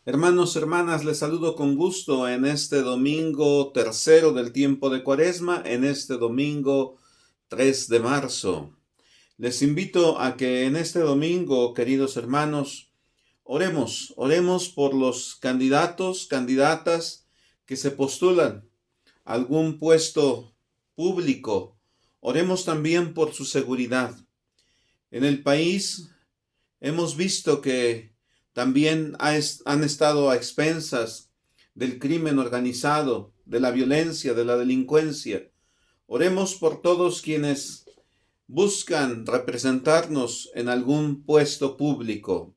Hermanos, hermanas, les saludo con gusto en este domingo tercero del tiempo de Cuaresma, en este domingo 3 de marzo. Les invito a que en este domingo, queridos hermanos, oremos por los candidatos, candidatas que se postulan a algún puesto público. Oremos también por su seguridad. En el país hemos visto que también han estado a expensas del crimen organizado, de la violencia, de la delincuencia. Oremos por todos quienes buscan representarnos en algún puesto público.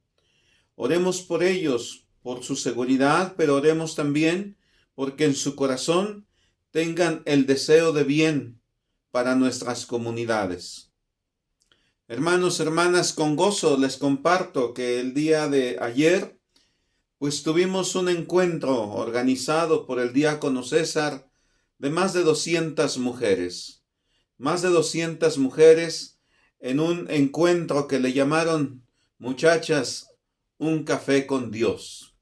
Oremos por ellos, por su seguridad, pero oremos también porque en su corazón tengan el deseo de bien para nuestras comunidades. Hermanos, hermanas, con gozo les comparto que el día de ayer, pues tuvimos un encuentro organizado por el diácono César de más de 200 mujeres. Más de 200 mujeres en un encuentro que le llamaron, muchachas, un café con Dios.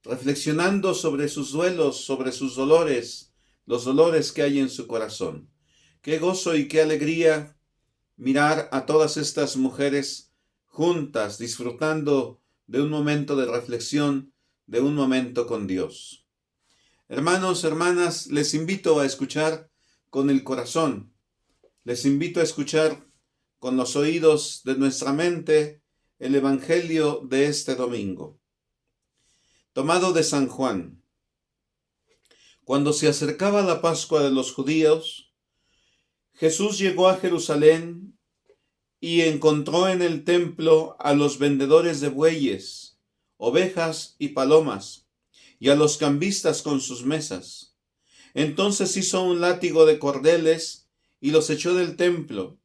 Reflexionando sobre sus duelos, sobre sus dolores, los dolores que hay en su corazón. Qué gozo y qué alegría mirar a todas estas mujeres juntas, disfrutando de un momento de reflexión, de un momento con Dios. Hermanos, hermanas, les invito a escuchar con el corazón, les invito a escuchar con los oídos de nuestra mente el Evangelio de este domingo, tomado de San Juan. Cuando se acercaba la Pascua de los judíos, Jesús llegó a Jerusalén y encontró en el templo a los vendedores de bueyes, ovejas y palomas, y a los cambistas con sus mesas. Entonces hizo un látigo de cordeles y los echó del templo,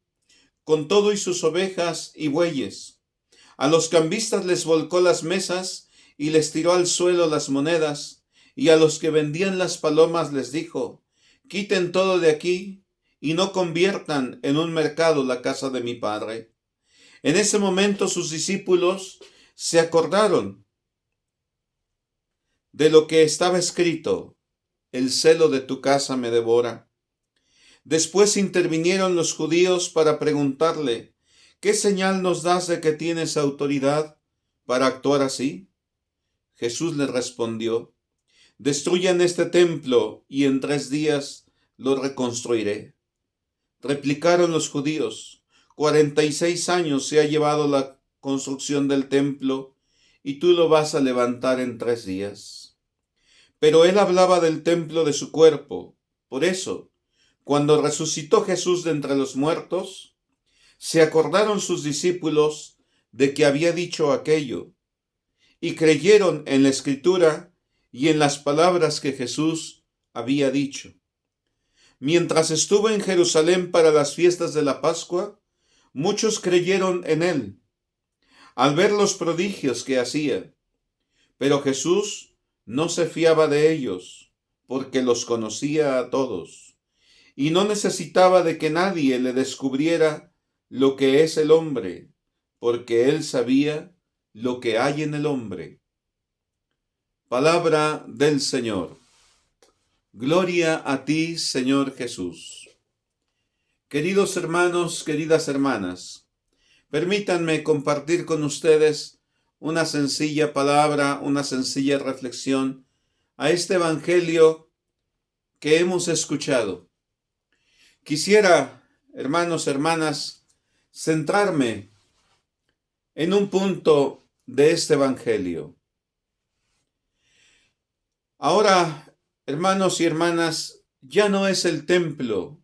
con todo y sus ovejas y bueyes. A los cambistas les volcó las mesas y les tiró al suelo las monedas, y a los que vendían las palomas les dijo: quiten todo de aquí y no conviertan en un mercado la casa de mi Padre. En ese momento sus discípulos se acordaron de lo que estaba escrito: el celo de tu casa me devora. Después intervinieron los judíos para preguntarle: ¿qué señal nos das de que tienes autoridad para actuar así? Jesús les respondió: destruyan este templo y en 3 días lo reconstruiré. Replicaron los judíos: 46 años se ha llevado la construcción del templo y tú lo vas a levantar en 3 días. Pero él hablaba del templo de su cuerpo. Por eso, cuando resucitó Jesús de entre los muertos, se acordaron sus discípulos de que había dicho aquello y creyeron en la Escritura y en las palabras que Jesús había dicho. Mientras estuvo en Jerusalén para las fiestas de la Pascua, muchos creyeron en él, al ver los prodigios que hacía. Pero Jesús no se fiaba de ellos, porque los conocía a todos, y no necesitaba de que nadie le descubriera lo que es el hombre, porque él sabía lo que hay en el hombre. Palabra del Señor. Gloria a ti, Señor Jesús. Queridos hermanos, queridas hermanas, permítanme compartir con ustedes una sencilla palabra, una sencilla reflexión a este Evangelio que hemos escuchado. Quisiera, hermanos, hermanas, centrarme en un punto de este Evangelio. Ahora, hermanos y hermanas, ya no es el templo,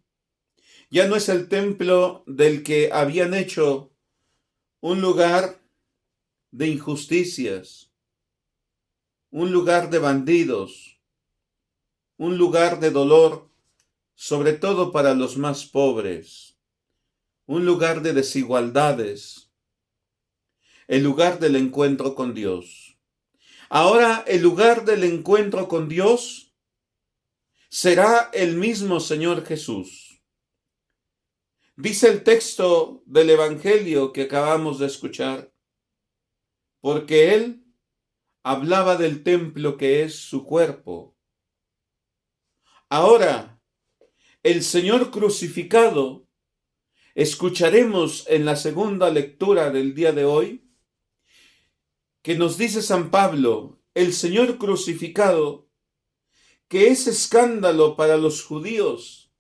ya no es el templo del que habían hecho un lugar de injusticias, un lugar de bandidos, un lugar de dolor, sobre todo para los más pobres, un lugar de desigualdades, el lugar del encuentro con Dios. Ahora el lugar del encuentro con Dios será el mismo Señor Jesús. Dice el texto del Evangelio que acabamos de escuchar: porque Él hablaba del templo que es su cuerpo. Ahora, el Señor crucificado, escucharemos en la segunda lectura del día de hoy, que nos dice San Pablo, el Señor crucificado, que es escándalo para los judíos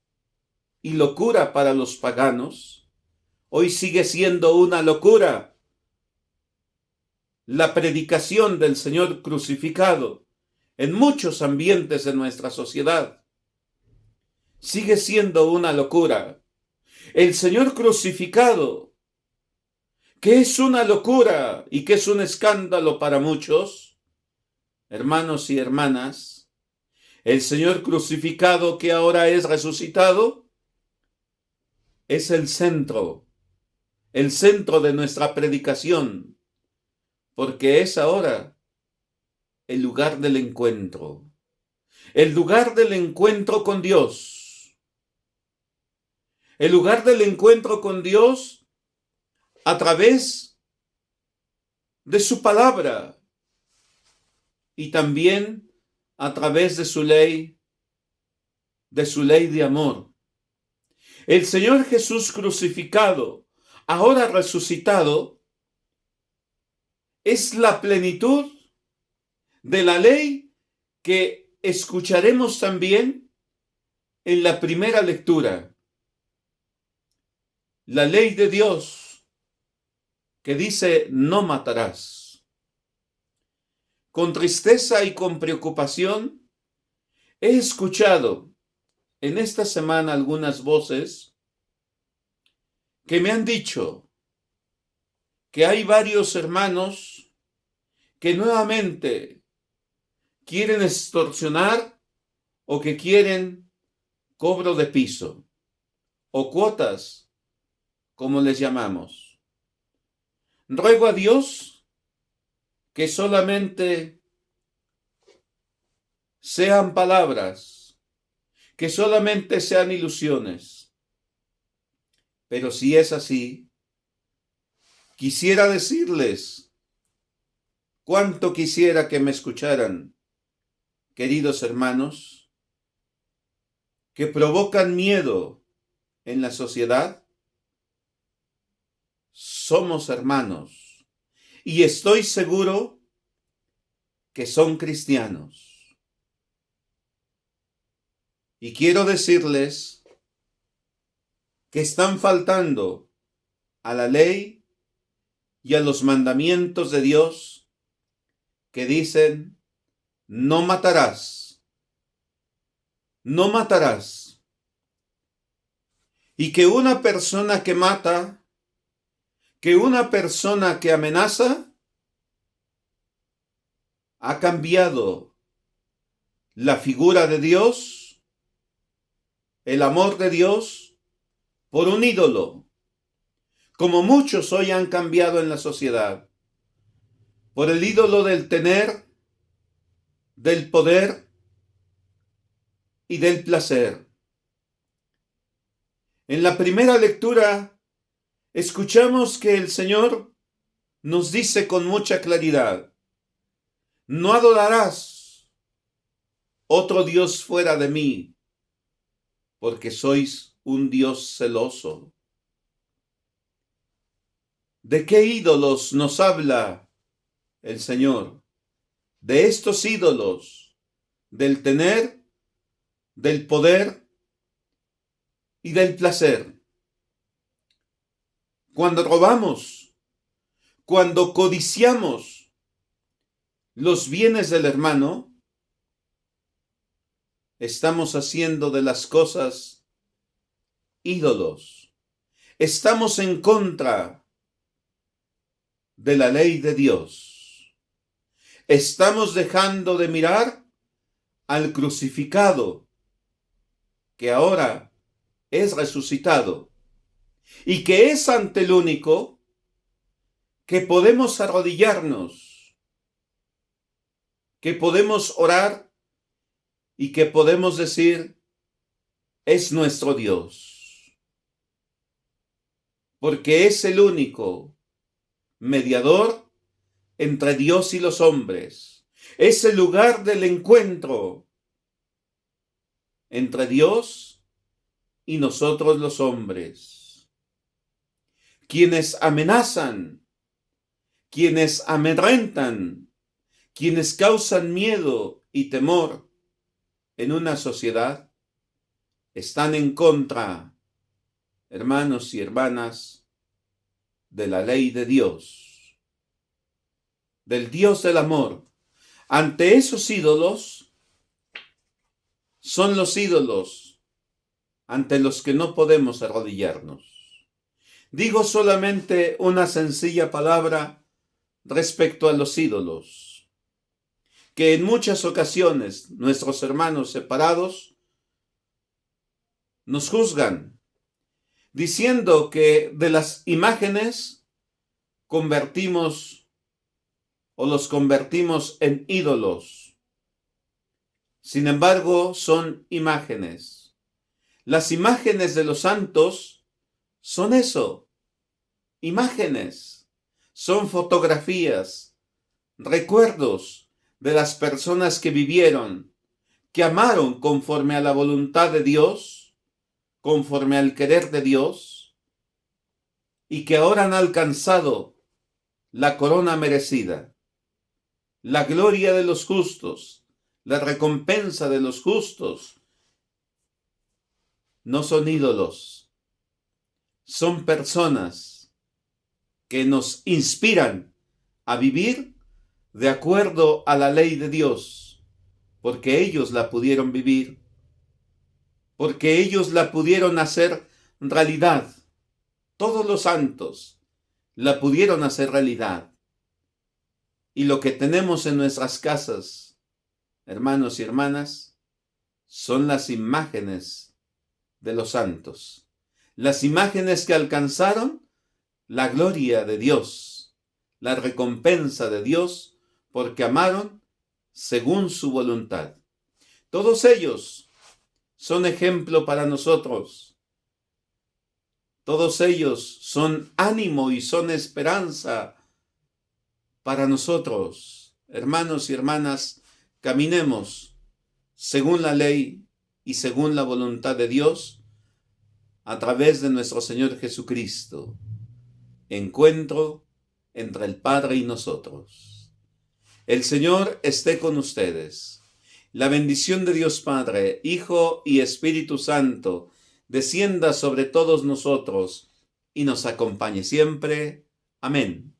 y locura para los paganos, hoy sigue siendo una locura la predicación del Señor crucificado en muchos ambientes de nuestra sociedad. Sigue siendo una locura. El Señor crucificado, que es una locura y que es un escándalo para muchos, hermanos y hermanas, el Señor crucificado que ahora es resucitado, es el centro de nuestra predicación, porque es ahora el lugar del encuentro con Dios, el lugar del encuentro con Dios a través de su palabra y también a través de su ley de amor. El Señor Jesús crucificado, ahora resucitado, es la plenitud de la ley que escucharemos también en la primera lectura. La ley de Dios que dice no matarás. Con tristeza y con preocupación he escuchado en esta semana algunas voces que me han dicho que hay varios hermanos que nuevamente quieren extorsionar o que quieren cobro de piso o cuotas, como les llamamos. Ruego a Dios que solamente sean palabras, que solamente sean ilusiones. Pero si es así, quisiera decirles cuánto quisiera que me escucharan, queridos hermanos, que provocan miedo en la sociedad. Somos hermanos y estoy seguro que son cristianos. Y quiero decirles que están faltando a la ley y a los mandamientos de Dios que dicen no matarás, no matarás. Y que una persona que mata, que una persona que amenaza, ha cambiado la figura de Dios, el amor de Dios, por un ídolo, como muchos hoy han cambiado en la sociedad, por el ídolo del tener, del poder y del placer. En la primera lectura escuchamos que el Señor nos dice con mucha claridad, no adorarás otro Dios fuera de mí, porque sois un Dios celoso. ¿De qué ídolos nos habla el Señor? De estos ídolos, del tener, del poder y del placer. Cuando robamos, cuando codiciamos los bienes del hermano, estamos haciendo de las cosas ídolos. Estamos en contra de la ley de Dios. Estamos dejando de mirar al crucificado, que ahora es resucitado, y que es ante el único que podemos arrodillarnos, que podemos orar y que podemos decir, es nuestro Dios, porque es el único mediador entre Dios y los hombres. Es el lugar del encuentro entre Dios y nosotros los hombres. Quienes amenazan, quienes amedrentan, quienes causan miedo y temor en una sociedad, están en contra, hermanos y hermanas, de la ley de Dios, del Dios del amor. Ante esos ídolos, son los ídolos ante los que no podemos arrodillarnos. Digo solamente una sencilla palabra respecto a los ídolos, que en muchas ocasiones nuestros hermanos separados nos juzgan, diciendo que de las imágenes los convertimos en ídolos. Sin embargo, son imágenes. Las imágenes de los santos son eso, imágenes. Son fotografías, recuerdos de las personas que vivieron, que amaron conforme a la voluntad de Dios, conforme al querer de Dios, y que ahora han alcanzado la corona merecida, la gloria de los justos, la recompensa de los justos. No son ídolos, son personas que nos inspiran a vivir de acuerdo a la ley de Dios, porque ellos la pudieron vivir, porque ellos la pudieron hacer realidad. Todos los santos la pudieron hacer realidad. Y lo que tenemos en nuestras casas, hermanos y hermanas, son las imágenes de los santos. Las imágenes que alcanzaron la gloria de Dios, la recompensa de Dios, porque amaron según su voluntad. Todos ellos son ejemplo para nosotros. Todos ellos son ánimo y son esperanza para nosotros. Hermanos y hermanas, caminemos según la ley y según la voluntad de Dios a través de nuestro Señor Jesucristo. Encuentro entre el Padre y nosotros. El Señor esté con ustedes. La bendición de Dios Padre, Hijo y Espíritu Santo descienda sobre todos nosotros y nos acompañe siempre. Amén.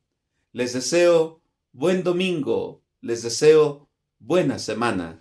Les deseo buen domingo, les deseo buena semana.